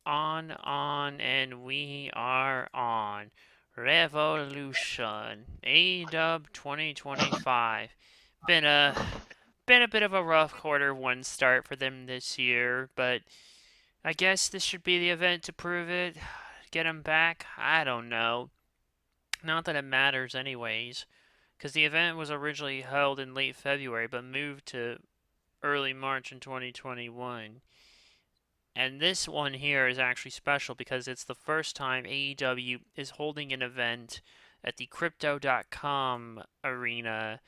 And we are on. Revolution. AEW 2025. Been a been a bit of a rough quarter one start for them this year, but I guess this should be the event to prove it. Get them back? I don't know. Not that it matters anyways, because the event was originally held in late February but moved to early March in 2021. And this one here is actually special because it's the first time AEW is holding an event at the Crypto.com arena,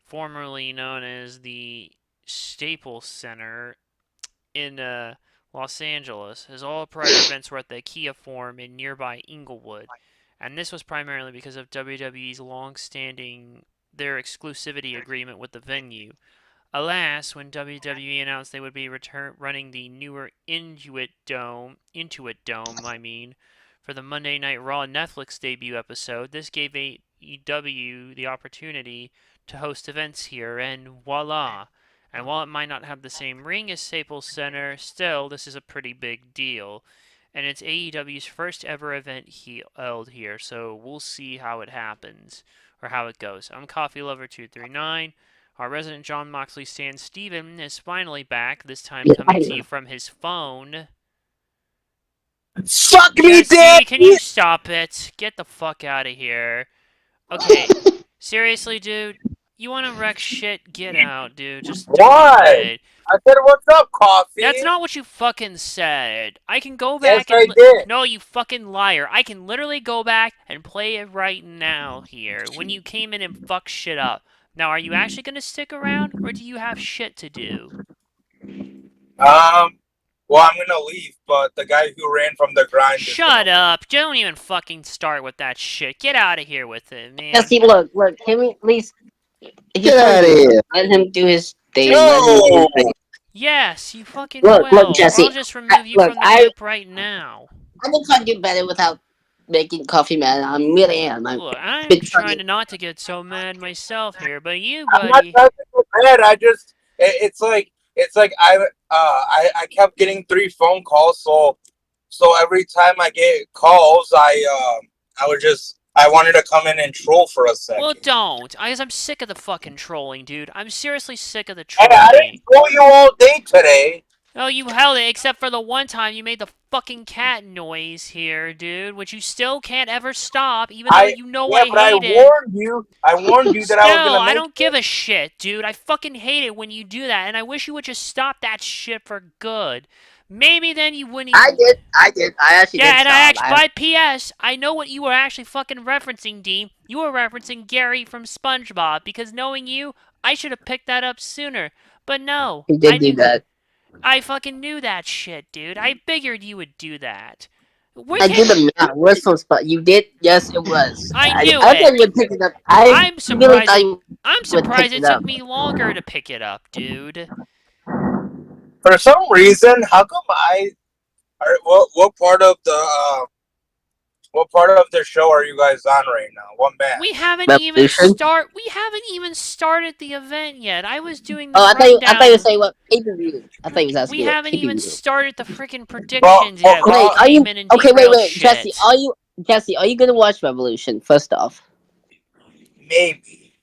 formerly known as the Staples Center in Los Angeles, as all prior events were at the Kia Forum in nearby Inglewood. And this was primarily because of WWE's long-standing their exclusivity agreement with the venue. Alas, when WWE announced they would be running the newer Intuit Dome, for the Monday Night Raw Netflix debut episode, this gave AEW the opportunity to host events here, and voila! And while it might not have the same ring as Staples Center, still, this is a pretty big deal. And it's AEW's first ever event held here, so we'll see how it happens, or how it goes. I'm Coffee Lover 239. Our resident John Moxley stan Steven is finally back, this time coming to you from his phone. Fuck me, Jesse, can you Daddy! stop it? Get the fuck out of here. Okay, seriously, dude? You wanna wreck shit? Get out, dude. Just do Why? it. I said, what's up, That's Coffee? not what you fucking said. I can go Yes, back and... I did. No, you fucking liar. I can literally go back and play it right now here, when you came in and fucked shit up. Now, are you actually gonna stick around, or do you have shit to do? Um, well, I'm gonna leave, but the guy who ran from the grind is gonna Shut leave. up. Don't even fucking start with that shit. Get out of here with it, man. Jesse, look, can we at least Get out of here. let him do his thing? Let him do his No! thing. Yes, you fucking Look, will. Or I'll Jesse. just remove you Look, from the group right now. I think I do better without making coffee, man. I really am. I've Look, I'm been trying trying. to not to get so mad myself here, but you, I'm not buddy. trying to get mad. It's like I kept getting 3 phone calls, so every time I get calls, I wanted to come in and troll for a Well, second. don't. I'm sick of the fucking trolling, dude. I'm seriously sick of the Hey, I trolling. didn't troll you all day today. Oh, you held it, except for the one time you made the fucking cat noise here, dude, which you still can't ever stop, even though I you know Yeah, I but I hate it. warned you. I warned you that I was Still, gonna I make don't give it. a shit, dude. I fucking hate it when you do that, and I wish you would just stop that shit for good. Maybe then you wouldn't I even. did. I did. I actually Yeah, did and I stop. actually, by P.S., I know what you were actually fucking referencing, Dean. You were referencing Gary from SpongeBob, because knowing you, I should have picked that up sooner. But no, He did do that. I fucking knew that shit, dude. I figured you would do that. We I can't. did the whistle spot. You did. Yes, it was. I I, knew I thought it. you would pick it up. I I'm really surprised thought it. you I'm would pick surprised it it up. took me longer to pick it up, dude. For some reason, how come what part of the show are you guys on right now? What We match? haven't even Revolution. start. We haven't even started the event yet. I was doing the Oh, I thought you were rundown. saying what pay per view. I thought you was We asking what haven't pay per even view. started the freaking Well, predictions well, yet when you Wait, are came you in and okay? Wait, derailed wait, Jesse. shit. Are you gonna watch Revolution? First off, maybe.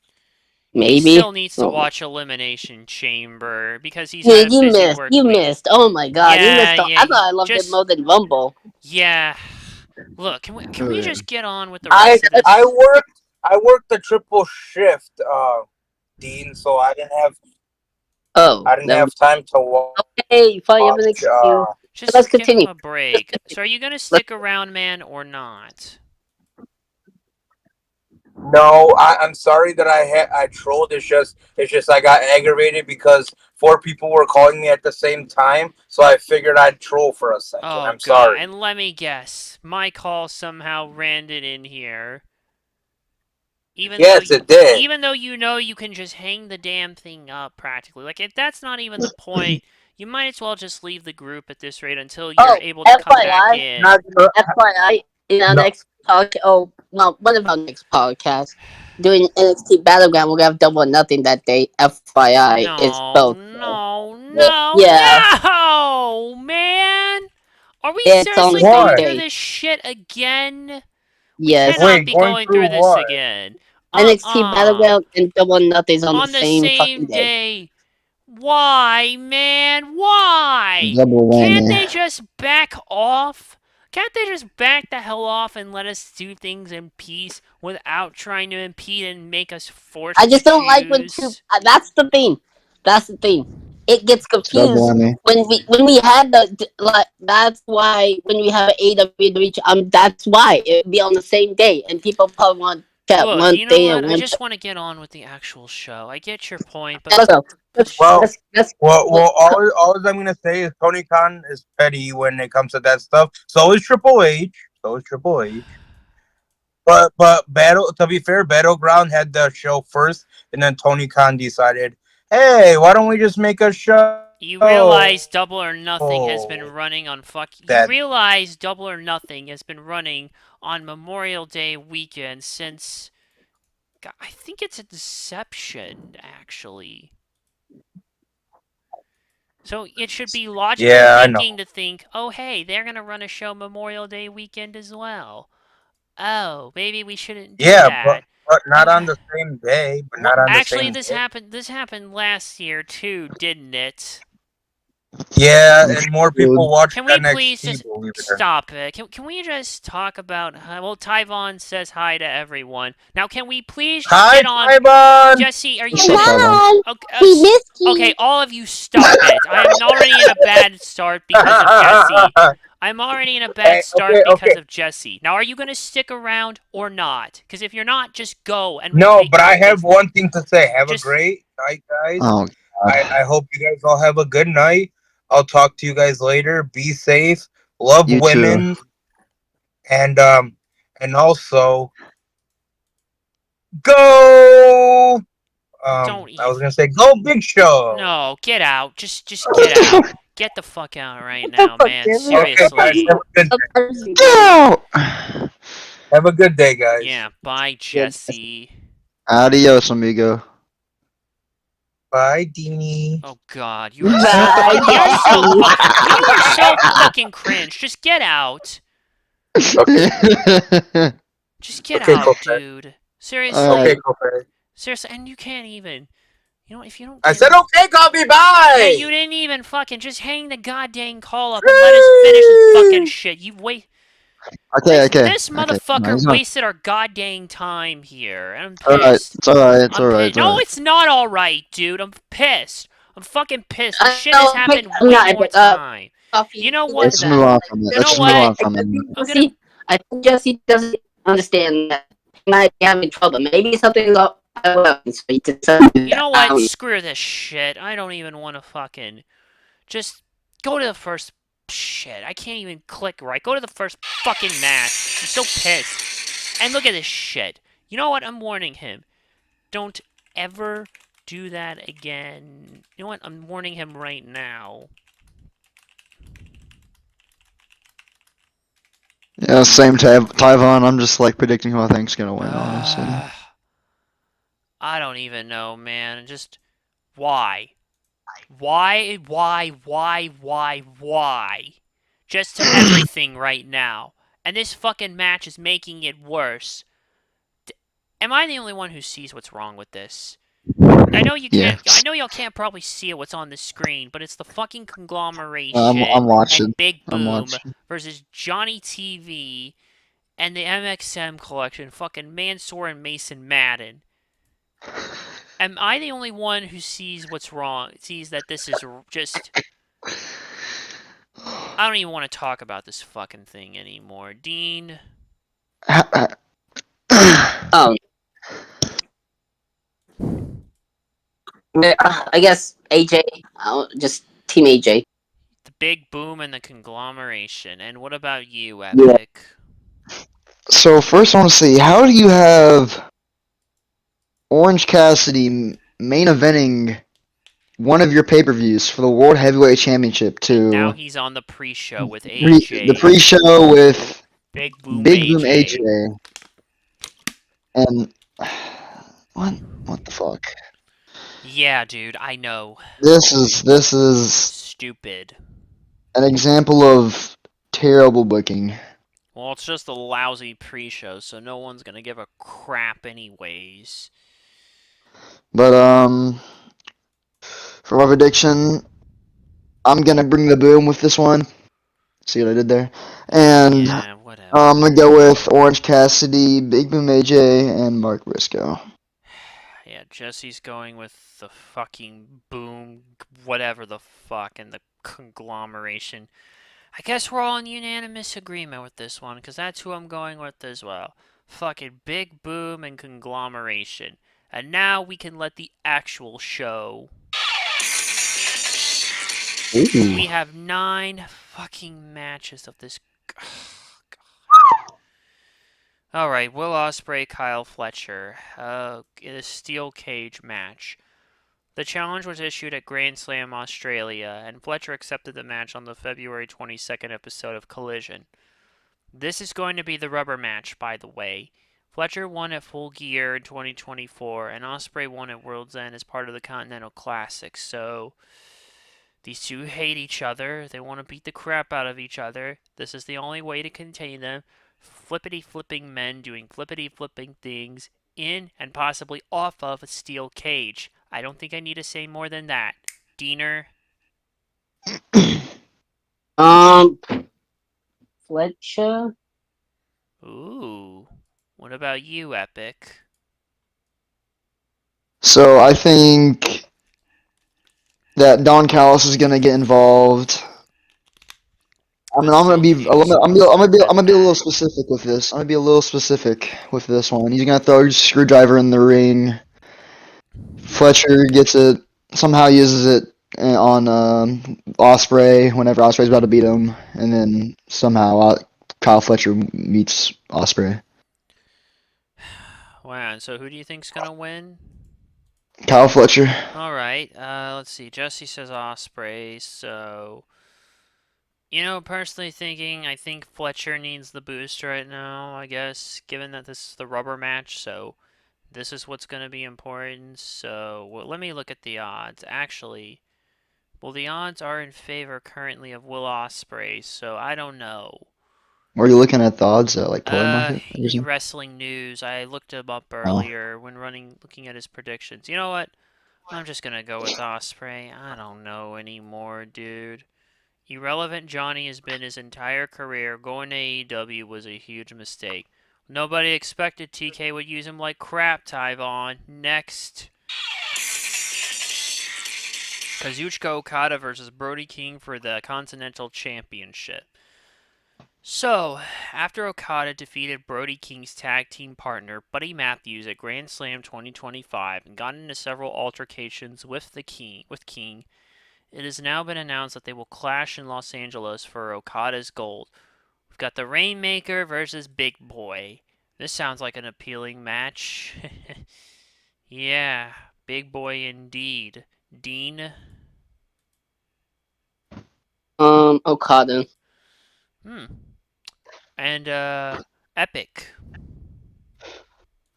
He maybe. still needs to Oh. watch Elimination Chamber because he's Yeah, had a busy work you week. missed. Oh my god, you Yeah, missed. yeah. I thought I loved it Just more than Rumble. yeah. Look, can we Hmm. just get on with the I rest of I this? worked the triple shift, Dean, so Oh, I didn't have time to watch. okay, fine. You have an excuse. Let's Just give him continue. a break. So, are you gonna Let's, stick around, man, or not? No, I'm sorry that I trolled. It's just I got aggravated because 4 people were calling me at the same time, so I figured I'd troll for a second. Oh I'm god, sorry. and let me guess. My call somehow ran it in here. Even though Yes, it did. even though you know you can just hang the damn thing up practically. Like if that's not even the point, you might as well just leave the group at this rate until you're oh, able to come back FYI, in. Not gonna, FYI, in our no. next podcast, oh, well, one of our next podcasts, doing NXT Battleground, we're gonna have Double or Nothing that day. FYI, it's No, both. no, Yeah, no, yeah. no, man. Are we It's on the seriously same going What? through day. this shit again? We Yes. cannot Wait, be going going through through this what? again. NXT Uh-uh. Battleground and Double or Nothing's on the On the same fucking same day. day. Why, man? Why? Double Can't whammy. they just back off? Can't they just back the hell off and let us do things in peace without trying to impede and make us I forced to just don't like when two. choose? That's the thing. That's the thing. It gets Double confused whammy. when we had like. That's why when we have AW reach, that's why it would be on the same day, and people probably want that Look, one you know day and what? I one. just want to get on with the actual show. I get your point, but Also, let's Well, let's all I'm gonna say is Tony Khan is petty when it comes to that stuff. So is Triple H. So is Triple H. But battle to be fair, Battleground had the show first, and then Tony Khan decided, hey, why don't we just make a show? you realize Double or Nothing has been That running on You realize Double or Nothing has been running on Memorial Day weekend since I think it's a deception, actually. So it should be logical yeah, I thinking know. to think, oh hey, they're gonna run a show Memorial Day weekend as well. Oh, maybe we shouldn't do Yeah, that. but not And on the same day. But well, not on the actually, same this day. happened. This happened last year too, didn't it? Yeah, I'm and more sure. people watched Can we please NXT. just Believe it or not. stop it? Can we just talk about? Well, Tyvon says hi to everyone. Now, can we please just Hi, get on? Tybon. Jesse, are you What's come up, gonna? Tyvon? on. Okay, We missed you. okay, all of you, stop it. I am already in a bad start because of Jesse. I'm already in a bad Hey, start okay, because okay. of Jesse. Now, are you gonna stick around or not? Because if you're not, just go and we No, take but care I of have business. one thing to say. Have a Just great night, guys. Oh I god. hope you guys all have a good night. I'll talk to you guys later. Be safe. Love You too. women. And also go don't I was even. gonna say go Big Show. No, get out. Just get out. Get the fuck out right What the now, fuck, man. Jeremy? Okay, guys, Seriously. have a good day. Sometimes you Get out! Have a good day, guys. Yeah, bye, get Jesse. Adios, amigo. Bye, Deanie. Oh God, you are so bye, you're so Jesse. fucking you are so fucking cringe. Just get out. Okay, Just get okay, out, Kofe. dude. Alright. Okay, Seriously. Kofe. Seriously, and you can't even. You know, if you don't I get said it. okay, Coffee. Hey, Bye. you didn't even fucking just hang the goddamn call up and let us finish this fucking shit. You wait. Okay, okay. This Okay. No, motherfucker he's not. wasted our goddamn time here, and I'm Alright, pissed. it's alright, it's I'm alright, pissed. it's No, alright. it's not all right, dude. I'm pissed. I'm fucking pissed. This shit has No, pick, happened I'm way not more epic. time. Coffee. You know You what? get Let's that. move on from it. You Let's know just move what? on from it. I'm gonna. I think Jesse doesn't understand that he might be having trouble. Maybe something's up. So he decided You know what? down. Screw this shit. I don't even want to fucking. Just go to the first. Shit, I can't even click right. Go to the first fucking match. I'm so pissed. And look at this shit. You know what? I'm warning him. Don't ever do that again. You know what? I'm warning him right now. Yeah, same Tyvon. I'm just like predicting who I think's gonna win, honestly. I don't even know, man. Just why? Why? Just to everything right now. And this fucking match is making it worse. Am I the only one who sees what's wrong with this? I know you Yeah. can't. I know y'all can't probably see what's on the screen, but it's the fucking conglomeration I'm watching. and Big I'm Boom watching. versus Johnny TV and the MXM collection, fucking Mansoor and Mason Madden. Am I the only one who sees what's wrong? Sees that this is just. I don't even want to talk about this fucking thing anymore. Dean. Oh. I guess AJ. Just Team AJ. The Big Boom and the conglomeration. And what about you, Yeah. Epic? So first I want to see, how do you have Orange Cassidy main eventing one of your pay-per-views for the World Heavyweight Championship And now to he's on the pre-show with AJ. the pre-show with Big Boom Big AJ. Boom AJ. And what the fuck? Yeah, dude, I know. This is Stupid. an example of terrible booking. Well, it's just a lousy pre-show, so no one's gonna give a crap anyways. But for my prediction, I'm gonna bring the boom with this one. See what I did there? And Yeah, whatever. I'm gonna go with Orange Cassidy, Big Boom AJ, and Mark Briscoe. Yeah, Jesse's going with the fucking boom, whatever the fuck, and the conglomeration. I guess we're all in unanimous agreement with this one, because that's who I'm going with as well. Fucking big boom and conglomeration. And now we can let the actual show. Ooh. We have 9 fucking matches of this. Alright, Will Ospreay, Kyle Fletcher. In a steel cage match. The challenge was issued at Grand Slam Australia, and Fletcher accepted the match on the February 22nd episode of Collision. This is going to be the rubber match, by the way. Fletcher won at Full Gear in 2024, and Ospreay won at World's End as part of the Continental Classic, so these two hate each other. They want to beat the crap out of each other. This is the only way to contain them. Flippity flipping men doing flippity flipping things in and possibly off of a steel cage. I don't think I need to say more than that. Diener? Fletcher. Ooh. What about you, Epic? So I think that Don Callis is gonna get involved. I mean, I'm gonna be a little specific with this. I'm gonna be a little specific with this one. He's gonna throw a screwdriver in the ring. Fletcher gets it, somehow uses it on Ospreay whenever Ospreay's about to beat him, and then somehow Kyle Fletcher meets Ospreay. Wow, and so who do you think's gonna win? Kyle Fletcher. Alright, let's see. Jesse says Ospreay, so... You know, personally thinking, I think Fletcher needs the boost right now, I guess, given that this is the rubber match, so this is what's going to be important. So, well, let me look at the odds. Actually, well, the odds are in favor currently of Will Ospreay, so I don't know. Were you looking at the odds at like Toy Market? E-Wrestling News. I looked him up earlier when looking at his predictions. You know what? I'm just going to go with Ospreay. I don't know anymore, dude. Irrelevant Johnny has been his entire career. Going to AEW was a huge mistake. Nobody expected TK would use him like crap, Tyvon. Next. Kazuchika Okada versus Brody King for the Continental Championship. So, after Okada defeated Brody King's tag team partner, Buddy Matthews, at Grand Slam 2025 and got into several altercations with King, it has now been announced that they will clash in Los Angeles for Okada's gold. We've got the Rainmaker versus Big Boy. This sounds like an appealing match. Yeah, Big Boy indeed. Dean? Okada. And, Epic.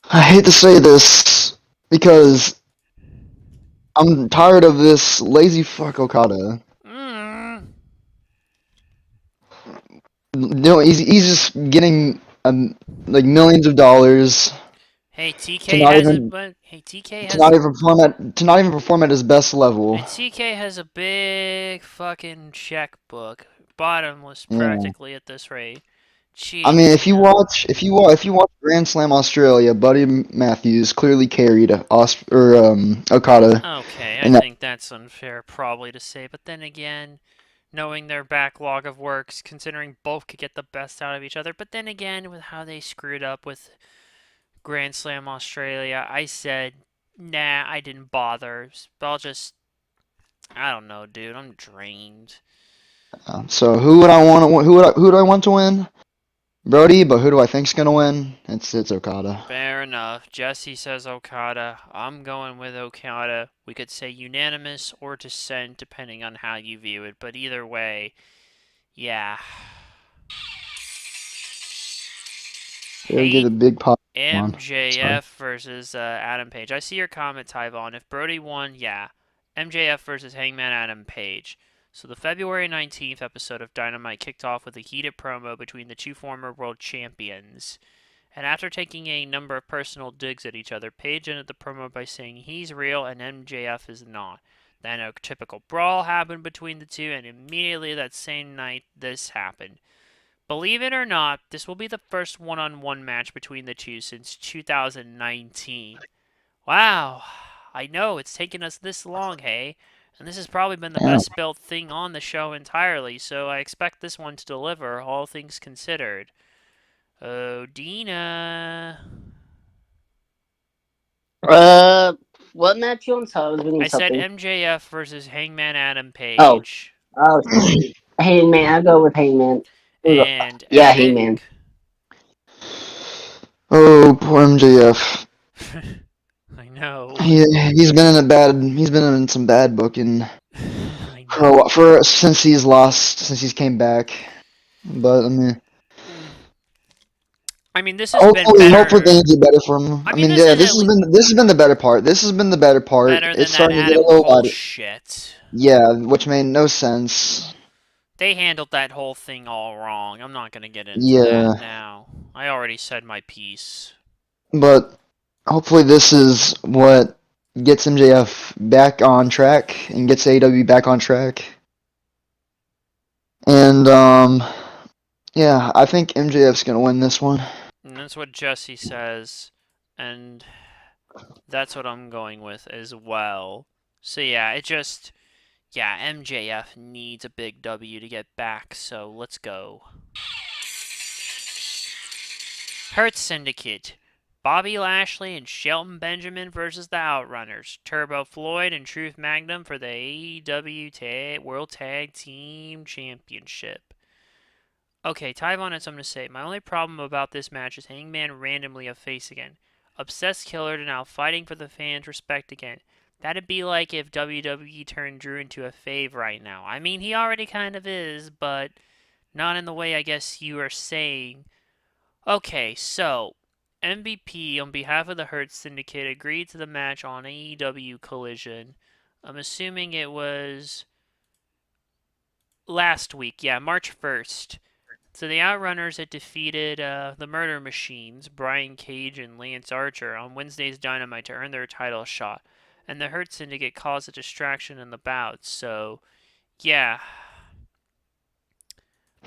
I hate to say this because I'm tired of this lazy fuck Okada. No, he's just getting like millions of dollars. Hey, TK to not has even a hey TK to has not even perform at his best level. hey, TK has a big fucking checkbook, bottomless Yeah. practically at this rate. Jeez, I mean, if you man. watch Grand Slam Australia, Buddy Matthews clearly carried Okada. Okay, And I that, think that's unfair probably to say, but then again, knowing their backlog of works, considering both could get the best out of each other, but then again, with how they screwed up with Grand Slam Australia, I said, nah, I didn't bother. But I don't know, dude, I'm drained. so who would I want? Who do I want to win? Brody, but who do I think's gonna win? It's Okada. Fair enough. Jesse says Okada. I'm going with Okada. We could say unanimous or dissent depending on how you view it, but either way, yeah. Give a big pop. MJF versus Adam Page. I see your comment, Tyvon. If Brody won, yeah. MJF versus Hangman Adam Page. So the February 19th episode of Dynamite kicked off with a heated promo between the two former world champions. And after taking a number of personal digs at each other, Paige ended the promo by saying he's real and MJF is not. Then a typical brawl happened between the two, and immediately that same night, this happened. Believe it or not, this will be the first one-on-one match between the two since 2019. Wow, I know it's taken us this long, hey? And this has probably been the Yeah. best built thing on the show entirely, so I expect this one to deliver, all things considered. Oh, Dina. What match you on? So I was reading I said something. MJF versus Hangman Adam Oh, Page. oh, Hangman. I'll go with Hangman. And Yeah, Hangman. Epic. Oh, poor MJF. I know. He's been in some bad booking I for know. since he's came back. But I mean, this has been hopefully better. things get better for him. I I mean, mean, this yeah, is at least this has been the better part. This has been the better part. better It's than that starting to get a Adam little Cole lighter. shit. Yeah, which made no sense. They handled that whole thing all wrong. I'm not going to get into Yeah, that now. I already said my piece. but hopefully this is what gets MJF back on track and gets AEW back on track. And yeah, I think MJF's gonna win this one. And that's what Jesse says. And that's what I'm going with as well. So yeah, MJF needs a big W to get back, so let's go. Hurt Syndicate. Bobby Lashley and Shelton Benjamin versus the Outrunners. Turbo Floyd and Truth Magnum for the AEW World Tag Team Championship. Okay, Tyvon has something to say. My only problem about this match is Hangman randomly a face again. Obsessed Killer to now fighting for the fans' respect again. That'd be like if WWE turned Drew into a fave right now. I mean, he already kind of is, but not in the way I guess you are saying. Okay, so MVP on behalf of the Hurt Syndicate agreed to the match on AEW Collision. I'm assuming it was last week. Yeah, March 1st. So the Outrunners had defeated the Murder Machines, Brian Cage and Lance Archer, on Wednesday's Dynamite to earn their title shot. And the Hurt Syndicate caused a distraction in the bout. So, yeah.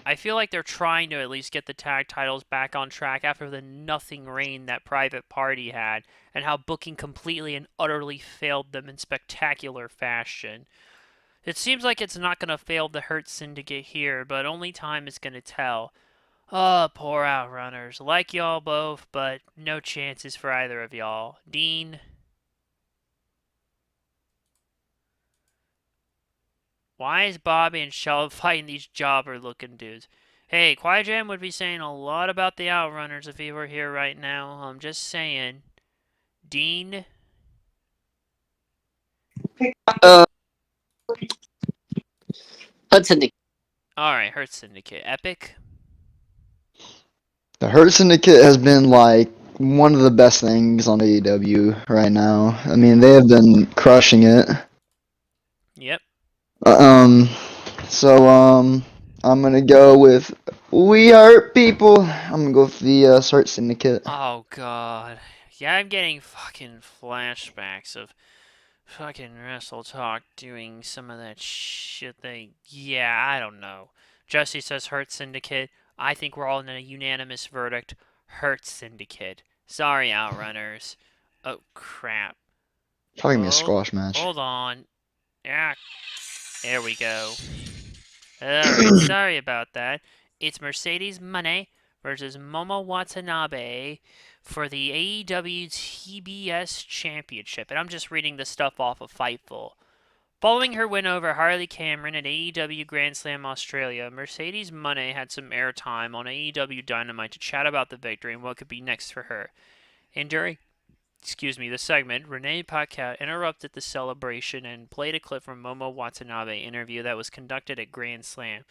I feel like they're trying to at least get the tag titles back on track after the nothing reign that Private Party had, and how booking completely and utterly failed them in spectacular fashion. It seems like it's not going to fail the Hurt Syndicate here, but only time is going to tell. Oh, poor Outrunners. Like y'all both, but no chances for either of y'all. Dean? Why is Bobby and Sheldon fighting these jobber-looking dudes? Hey, Quiet Jam would be saying a lot about the Outrunners if he were here right now. I'm just saying. Dean? Hurt Syndicate. Alright, Hurt Syndicate. Epic? The Hurt Syndicate has been like one of the best things on AEW right now. I mean, they have been crushing it. Yep. So I'm gonna go with We Hurt People. I'm gonna go with the Hurt Syndicate. Oh, God. Yeah, I'm getting fucking flashbacks of fucking Wrestle Talk doing some of that shit Yeah, I don't know. Jesse says Hurt Syndicate. I think we're all in a unanimous verdict. Hurt Syndicate. Sorry, Outrunners. Oh, crap. Probably gonna be a squash match. Hold on. Yeah. There we go. Alright, sorry about that. It's Mercedes Moné versus Momo Watanabe for the AEW TBS Championship. And I'm just reading the stuff off of Fightful. Following her win over Harley Cameron at AEW Grand Slam Australia, Mercedes Moné had some airtime on AEW Dynamite to chat about the victory and what could be next for her. And during the segment, Renee Paquette interrupted the celebration and played a clip from Momo Watanabe interview that was conducted at Grand Slam.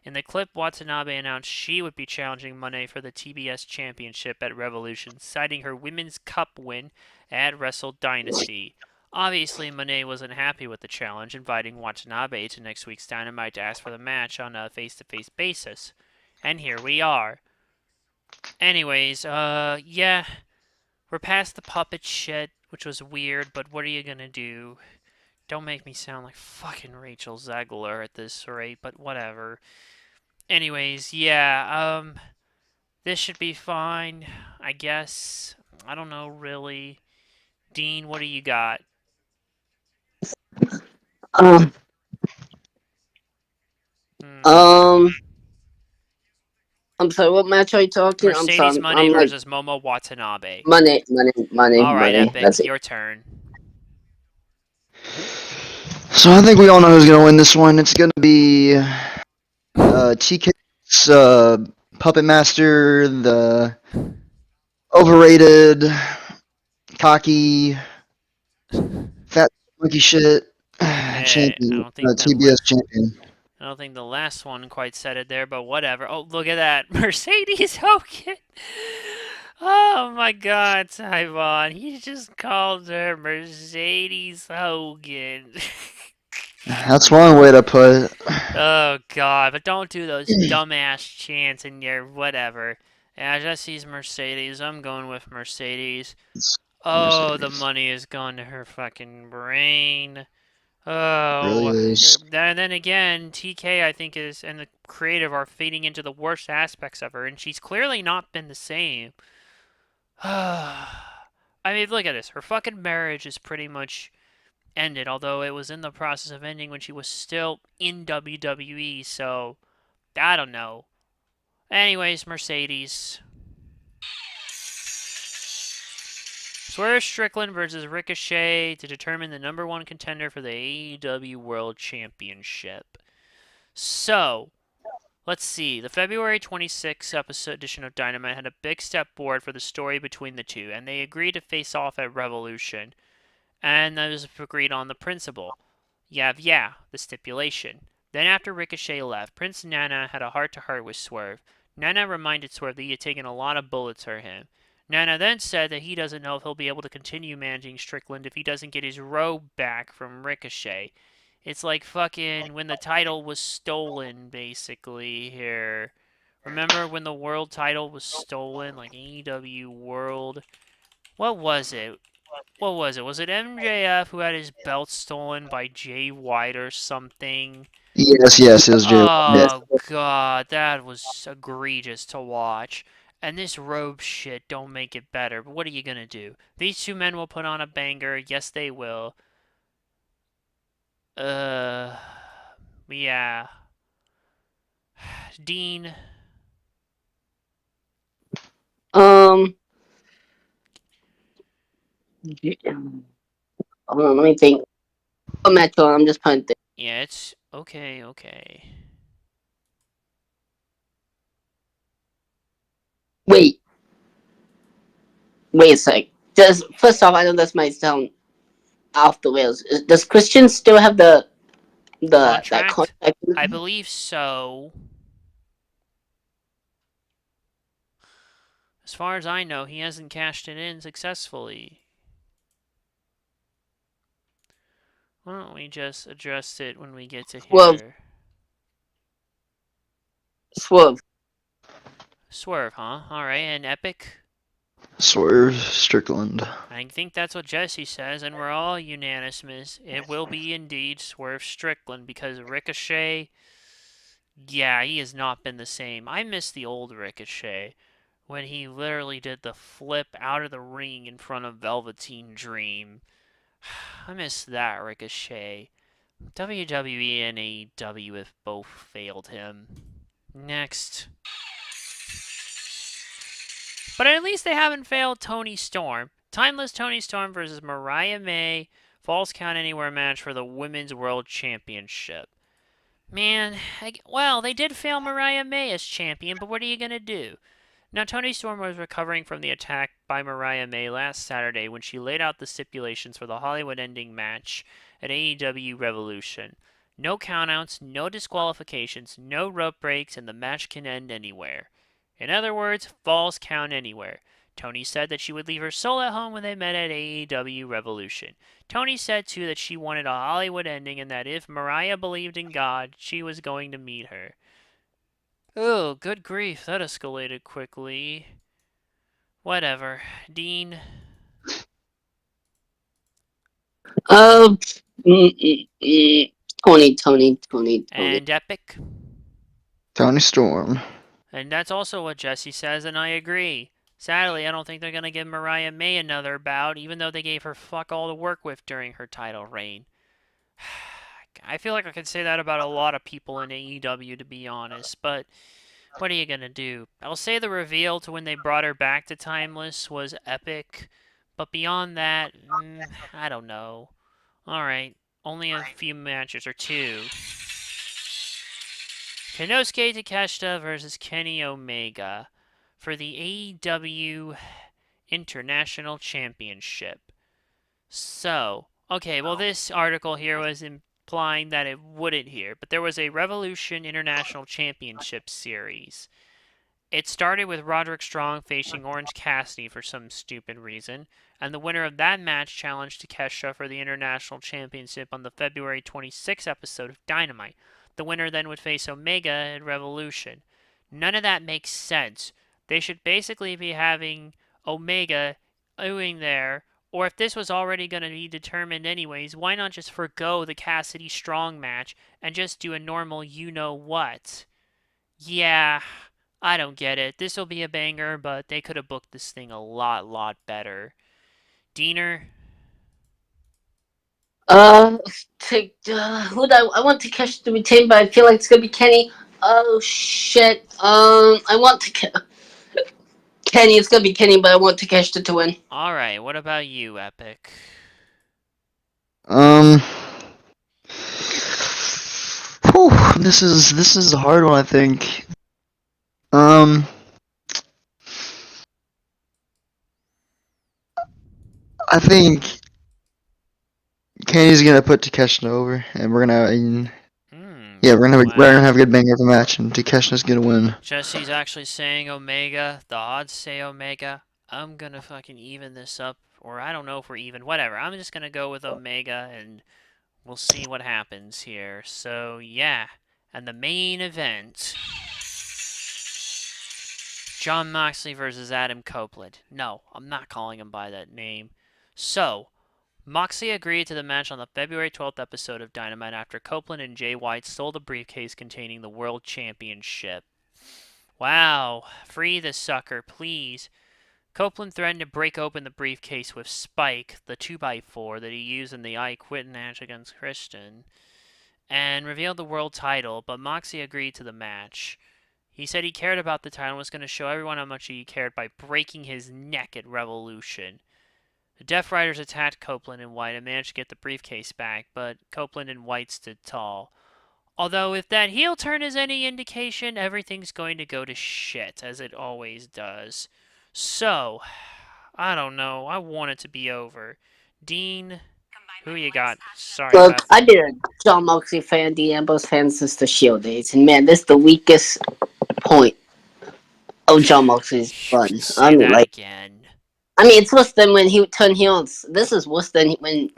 In the clip, Watanabe announced she would be challenging Moné for the TBS Championship at Revolution, citing her Women's Cup win at Wrestle Dynasty. Obviously, Monet wasn't happy with the challenge, inviting Watanabe to next week's Dynamite to ask for the match on a face-to-face basis. And here we are. Anyways, yeah, we're past the puppet shit, which was weird, but what are you gonna do? Don't make me sound like fucking Rachel Zegler at this rate, but whatever. Anyways, yeah, this should be fine, I guess. I don't know, really. Dean, what do you got? Um, Hmm. um, I'm sorry. What match are you talking? I'm sorry. Mercedes Money I'm like versus Momo Watanabe. money, All right, money. Epic, That's it. your turn. So I think we all know who's gonna win this one. It's gonna be TK's Puppet Master, the overrated, cocky, fat monkey shit Hey, champion, TBS champion. I don't think the last one quite said it there, but whatever. Oh, look at that, Mercedes Hogan. Oh my God, Tyvon, he just called her Mercedes Hogan. That's one way to put it. Oh God, but don't do those dumbass chants in your whatever. Yeah, Jesse's Mercedes. I'm going with Mercedes. Oh, the Mercedes. money has gone to her fucking brain. Really Oh, is. then again, TK I think is and the creative are feeding into the worst aspects of her, and she's clearly not been the same. I mean, look at this. Her fucking marriage is pretty much ended, although it was in the process of ending when she was still in WWE. So I don't know. Anyways, Mercedes. Swerve Strickland versus Ricochet to determine the number one contender for the AEW World Championship. So, let's see. The February 26th episode edition of Dynamite had a big step forward for the story between the two, and they agreed to face off at Revolution. And that was agreed on the principle. Yeah, the stipulation. Then after Ricochet left, Prince Nana had a heart-to-heart with Swerve. Nana reminded Swerve that he had taken a lot of bullets for him. Nana then said that he doesn't know if he'll be able to continue managing Strickland if he doesn't get his robe back from Ricochet. It's like fucking when the title was stolen, basically, here. Remember when the world title was stolen? Like AEW World. What was it? What was it? Was it MJF who had his belt stolen by Jay White or something? Yes, it was Jay. Yes. Oh God, that was egregious to watch. And this robe shit don't make it better. But what are you gonna do? These two men will put on a banger. Yes, they will. Uh, yeah. Dean. Um, hold on, let me think. What match? I'm just trying to think. Yeah, it's okay. Wait, wait a sec. Just first off, I know this might sound off the rails. Does Christian still have that Contract? contract? I believe so. As far as I know, he hasn't cashed it in successfully. Why don't we just address it when we get to Swerve, here? Swerve. Swerve, huh? Alright, and Epic? Swerve Strickland. I think that's what Jesse says, and we're all unanimous. It will be indeed Swerve Strickland because Ricochet, yeah, he has not been the same. I miss the old Ricochet when he literally did the flip out of the ring in front of Velveteen Dream. I miss that Ricochet. WWE and AEW have both failed him. Next. But at least they haven't failed Tony Storm. Timeless Tony Storm versus Mariah May. Falls Count Anywhere match for the Women's World Championship. Man, well, they did fail Mariah May as champion, but what are you going to do? Now, Tony Storm was recovering from the attack by Mariah May last Saturday when she laid out the stipulations for the Hollywood ending match at AEW Revolution. No countouts, no disqualifications, no rope breaks, and the match can end anywhere. In other words, falls count anywhere. Tony said that she would leave her soul at home when they met at AEW Revolution. Tony said too that she wanted a Hollywood ending and that if Mariah believed in God, she was going to meet her. Oh, good grief, that escalated quickly. Whatever. Dean. Um, Tony. And Epic. Tony Storm. And that's also what Jesse says, and I agree. Sadly, I don't think they're going to give Mariah May another bout, even though they gave her fuck all to work with during her title reign. I feel like I could say that about a lot of people in AEW, to be honest, but what are you going to do? I'll say the reveal to when they brought her back to Timeless was epic, but beyond that, I don't know. Alright, only a few matches, or two. Konosuke Takeshita versus Kenny Omega for the AEW International Championship. So, okay, well, this article here was implying that it wouldn't here, but there was a Revolution International Championship series. It started with Roderick Strong facing Orange Cassidy for some stupid reason, and the winner of that match challenged Takeshita for the International Championship on the February 26th episode of Dynamite. The winner then would face Omega at Revolution. None of that makes sense. They should basically be having Omega doing there, or if this was already going to be determined anyways, why not just forgo the Cassidy Strong match and just do a normal you-know-what? Yeah, I don't get it. This will be a banger, but they could have booked this thing a lot better. Diener? Who do I want to catch to retain, but I feel like it's gonna be Kenny. Oh shit. I want to Kenny. It's gonna be Kenny, but I want Takeshita to win. Alright, what about you, Epic? Um. Whew, this is a hard one, I think. I think Kenny's gonna put Takeshita over, and we're gonna, we're gonna have a good banger of a match, and Takeshita's gonna win. Jesse's actually saying Omega. The odds say Omega. I'm gonna fucking even this up, or I don't know if we're even. Whatever. I'm just gonna go with Omega, and we'll see what happens here. So, yeah. And the main event. Jon Moxley versus Adam Copeland. No, I'm not calling him by that name. So, Moxley agreed to the match on the February 12th episode of Dynamite after Copeland and Jay White stole the briefcase containing the World Championship. Wow, free the sucker, please. Copeland threatened to break open the briefcase with Spike, the 2x4 that he used in the I Quit match against Christian, and revealed the world title, but Moxley agreed to the match. He said he cared about the title and was going to show everyone how much he cared by breaking his neck at Revolution. The Death Riders attacked Copeland and White and managed to get the briefcase back, but Copeland and White stood tall. Although, if that heel turn is any indication, everything's going to go to shit, as it always does. So, I don't know. I want it to be over. Dean, who you got? Sorry Look, about I've that. been a John Moxley fan, Dean Ambrose fan since the Shield days, and man, this is the weakest point of John Moxley's You run. can say that again. It's worse than when he turned heel on. This is worse than when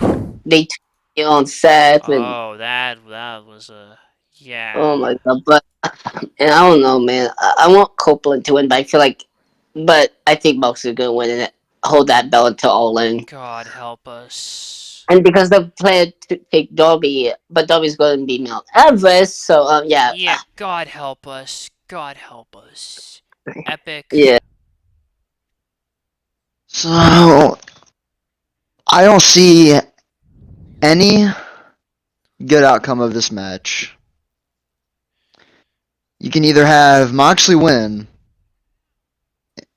they turned heel on Seth. Oh, that was a... Yeah. Oh my god! But and I don't know, man. I want Copeland to win, but I think Moxley's gonna win and hold that belt until All In. God help us. And because they plan to take Darby, but Darby's going to be Mount Everest, so yeah. Yeah, God help us. God help us. Epic. Yeah. So I don't see any good outcome of this match. You can either have Moxley win,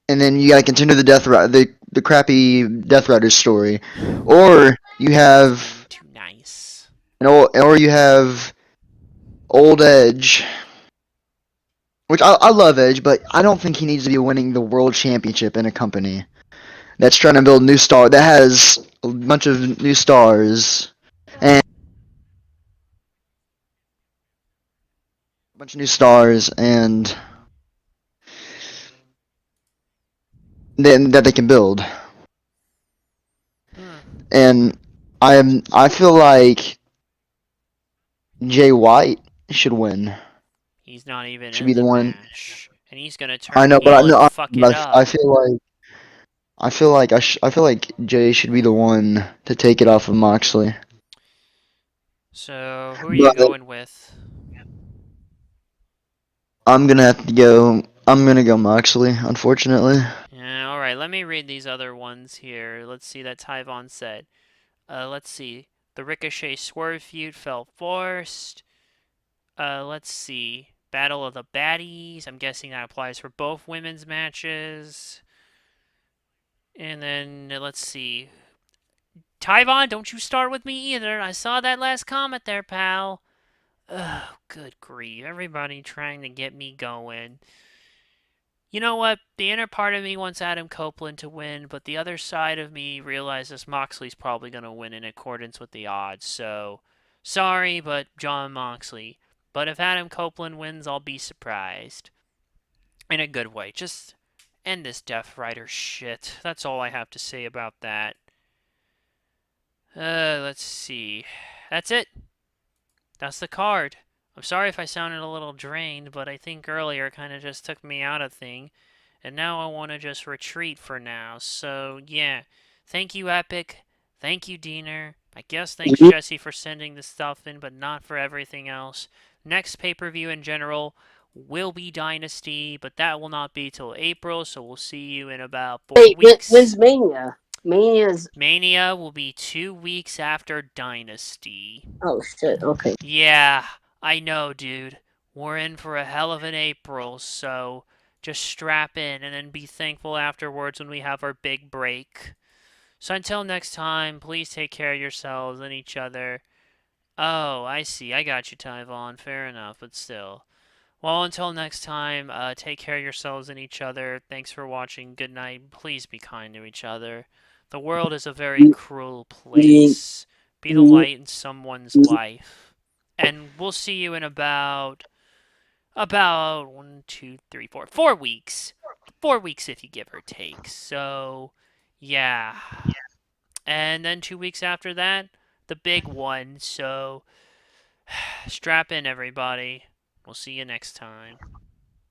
and then you gotta continue the crappy Death Riders story, or you have Too nice. or you have Old Edge, which I love Edge, but I don't think he needs to be winning the World Championship in a company that's trying to build that has a bunch of new stars and that they can build. Hmm. And I feel like Jay White should win. He's not even Should be in the the one. match, and he's gonna I turn know, but heel and fuck it I up. I feel like Jay should be the one to take it off of Moxley. So who are you But going with? I'm gonna have to go. I'm gonna go Moxley, unfortunately. Yeah, all right. Let me read these other ones here. Let's see that Tyvon said. Let's see. The Ricochet Swerve feud fell forced. Let's see. Battle of the Baddies. I'm guessing that applies for both women's matches. And then let's see. Tyvon, don't you start with me either. I saw that last comment there, pal. Oh, good grief. Everybody trying to get me going. You know what? The inner part of me wants Adam Copeland to win, but the other side of me realizes Moxley's probably going to win in accordance with the odds. So, sorry, but John Moxley. But if Adam Copeland wins, I'll be surprised. In a good way. Just end this Death Rider shit. That's all I have to say about that. Let's see. That's it. That's the card. I'm sorry if I sounded a little drained, but I think earlier kind of just took me out of thing. And now I want to just retreat for now. So, yeah. Thank you, Epic. Thank you, Diener. I guess thanks, Jesse, for sending the stuff in, but not for everything else. Next pay-per-view in general will be Dynasty, but that will not be till April, so we'll see you in about 4 Wait, weeks. when's Mania? Mania's. Mania will be 2 weeks after Dynasty. Oh shit. Okay. Yeah, I know, dude. We're in for a hell of an April, so just strap in and then be thankful afterwards when we have our big break. So until next time, please take care of yourselves and each other. Oh, I see. I got you, Tyvon. Fair enough, but still. Well, until next time, take care of yourselves and each other. Thanks for watching. Good night. Please be kind to each other. The world is a very cruel place. Be the light in someone's life. And we'll see you in about 1, 2, 3, 4 4 weeks. 4 weeks if you give or take. So yeah. And then 2 weeks after that, the big one. So strap in, everybody. We'll see you next time.